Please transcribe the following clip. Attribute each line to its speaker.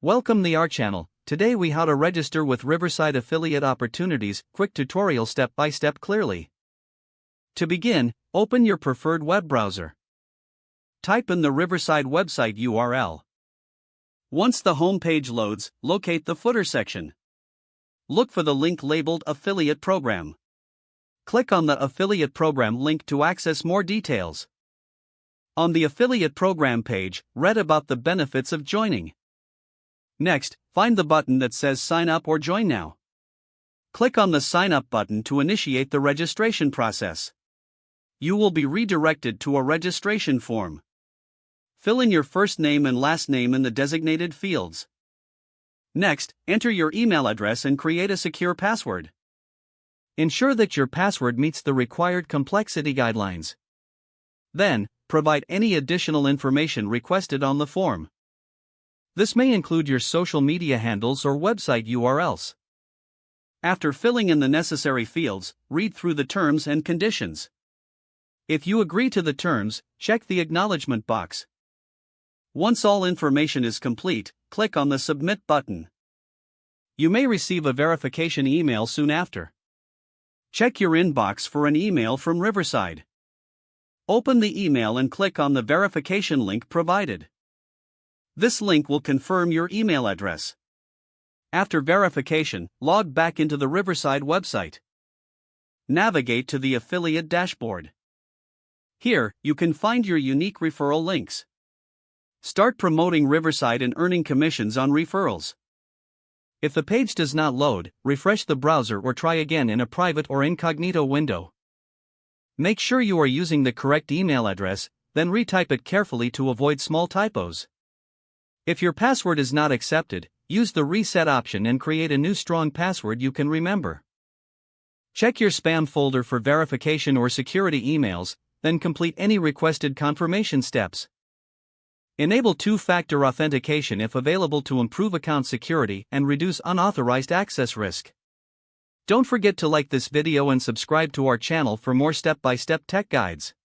Speaker 1: Welcome to our channel. Today we how to register with Riverside affiliate opportunities, quick tutorial step by step clearly. To begin, open your preferred web browser. Type in the Riverside website URL. Once the home page loads, locate the footer section. Look for the link labeled Affiliate Program. Click on the Affiliate Program link to access more details. On the Affiliate Program page, read about the benefits of joining. Next, find the button that says Sign Up or Join Now. Click on the Sign Up button to initiate the registration process. You will be redirected to a registration form. Fill in your first name and last name in the designated fields. Next, enter your email address and create a secure password. Ensure that your password meets the required complexity guidelines. Then, provide any additional information requested on the form. This may include your social media handles or website URLs. After filling in the necessary fields, read through the terms and conditions. If you agree to the terms, check the acknowledgement box. Once all information is complete, click on the Submit button. You may receive a verification email soon after. Check your inbox for an email from Riverside. Open the email and click on the verification link provided. This link will confirm your email address. After verification, log back into the Riverside website. Navigate to the affiliate dashboard. Here, you can find your unique referral links. Start promoting Riverside and earning commissions on referrals. If the page does not load, refresh the browser or try again in a private or incognito window. Make sure you are using the correct email address, then retype it carefully to avoid small typos. If your password is not accepted, use the reset option and create a new strong password you can remember. Check your spam folder for verification or security emails, then complete any requested confirmation steps. Enable two-factor authentication if available to improve account security and reduce unauthorized access risk. Don't forget to like this video and subscribe to our channel for more step-by-step tech guides.